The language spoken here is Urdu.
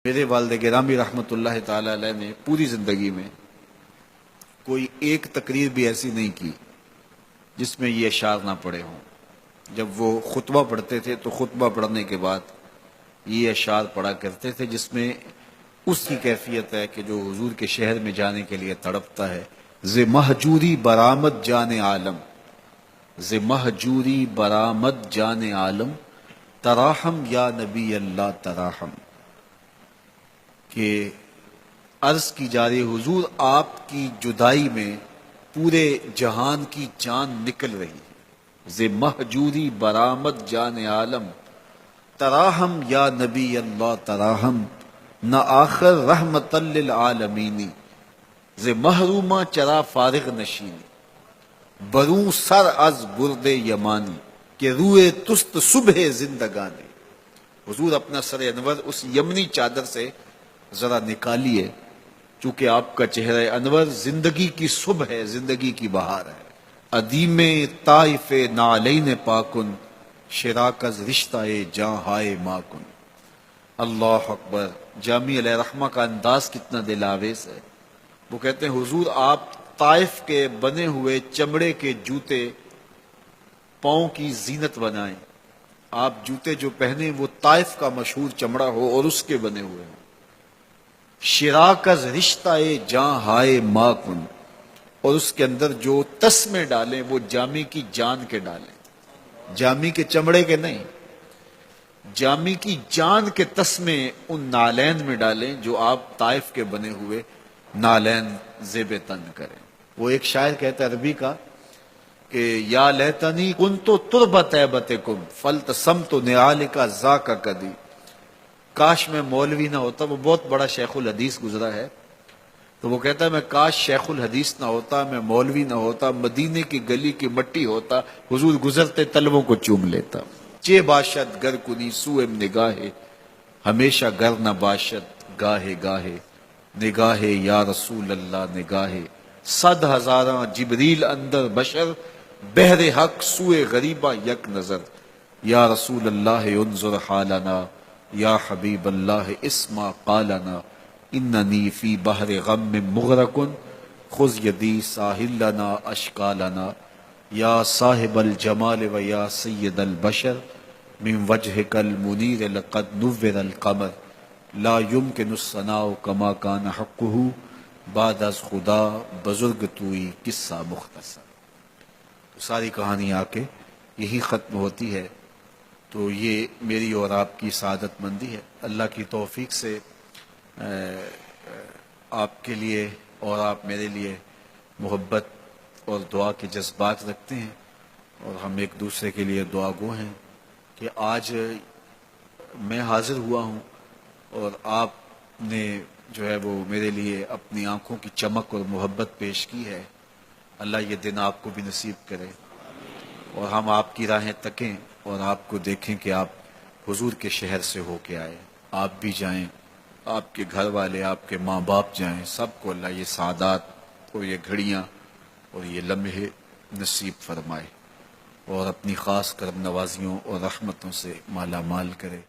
میرے والد گرامی رحمۃ اللہ تعالی علیہ نے پوری زندگی میں کوئی ایک تقریر بھی ایسی نہیں کی جس میں یہ اشعار نہ پڑے ہوں۔ جب وہ خطبہ پڑھتے تھے تو خطبہ پڑھنے کے بعد یہ اشعار پڑھا کرتے تھے، جس میں اس کی کیفیت ہے کہ جو حضور کے شہر میں جانے کے لیے تڑپتا ہے۔ ز مہجوری برآمد جان عالم، ز مہجوری برآمد جان عالم، تراہم یا نبی اللہ تراہم، کہ عرض کی جا رہی حضور آپ کی جدائی میں پورے جہان کی جان نکل رہی ہے۔ ز مہجوری برآمد جان عالم، تراہم یا نبی اللہ تراہم، نہ آخر رحمت للعالمین، ز محرومہ چرا فارغ نشینی، بروں سر از برد یمانی، کہ روئے تست صبح زندگانی۔ حضور اپنا سر انور اس یمنی چادر سے ذرا نکالیے، چونکہ آپ کا چہرہ انور زندگی کی صبح ہے، زندگی کی بہار ہے۔ ادیم طائف نعلین پاکن، شراک از رشتہ جاں ہائے ماکن۔ اللہ اکبر۔ جامی علیہ رحمہ کا انداز کتنا دل آویز ہے۔ وہ کہتے ہیں حضور آپ طائف کے بنے ہوئے چمڑے کے جوتے پاؤں کی زینت بنائیں، آپ جوتے جو پہنے وہ طائف کا مشہور چمڑا ہو اور اس کے بنے ہوئے ہوں۔ شراک از رشتہ جاں ہائے ماکن، اور اس کے اندر جو تسمے ڈالیں وہ جامی کی جان کے ڈالیں، جامی کے چمڑے کے نہیں، جامی کی جان کے تسمے ان نالین میں ڈالیں جو آپ طائف کے بنے ہوئے نالین زیب تن کریں۔ وہ ایک شاعر کہتا ہے عربی کا کہ یا لیتنی کنت تربت طیبتکم فالتسمت نعالک ذاک کدی، کاش میں مولوی نہ ہوتا۔ وہ بہت بڑا شیخ الحدیث گزرا ہے، تو وہ کہتا ہے میں کاش شیخ الحدیث نہ ہوتا، میں مولوی نہ ہوتا، مدینے کی گلی کی مٹی ہوتا، حضور گزرتے تلووں کو چوم لیتا۔ چے باشد گر کنی سوئم نگاہے، ہمیشہ گر نہ باشد گاہے گاہے، نگاہے یا رسول اللہ نگاہے، صد ہزاراں جبریل اندر بشر، بحر حق سوئے غریبہ یک نظر، یا رسول اللہ انظر حالنا، یا حبیب اللہ اسمع قالنا، اننی فی بحر غم مغرقن، خذ یدی ساحل لنا اشکالنا، یا صاحب الجمال و یا سید البشر، من وجہک المنیر لقد نور القمر، لا یمکن الثناء کما کان حقہ، بعد از خدا بزرگ توئی قصہ مختصر۔ تو ساری کہانی آ کے یہی ختم ہوتی ہے۔ تو یہ میری اور آپ کی سعادت مندی ہے۔ اللہ کی توفیق سے آپ کے لیے اور آپ میرے لیے محبت اور دعا کے جذبات رکھتے ہیں، اور ہم ایک دوسرے کے لیے دعا گو ہیں کہ آج میں حاضر ہوا ہوں اور آپ نے جو ہے وہ میرے لیے اپنی آنکھوں کی چمک اور محبت پیش کی ہے۔ اللہ یہ دن آپ کو بھی نصیب کرے، اور ہم آپ کی راہیں تکیں اور آپ کو دیکھیں کہ آپ حضور کے شہر سے ہو کے آئے، آپ بھی جائیں، آپ کے گھر والے، آپ کے ماں باپ جائیں، سب کو اللہ یہ سعادات اور یہ گھڑیاں اور یہ لمحے نصیب فرمائے، اور اپنی خاص کرم نوازیوں اور رحمتوں سے مالا مال کرے۔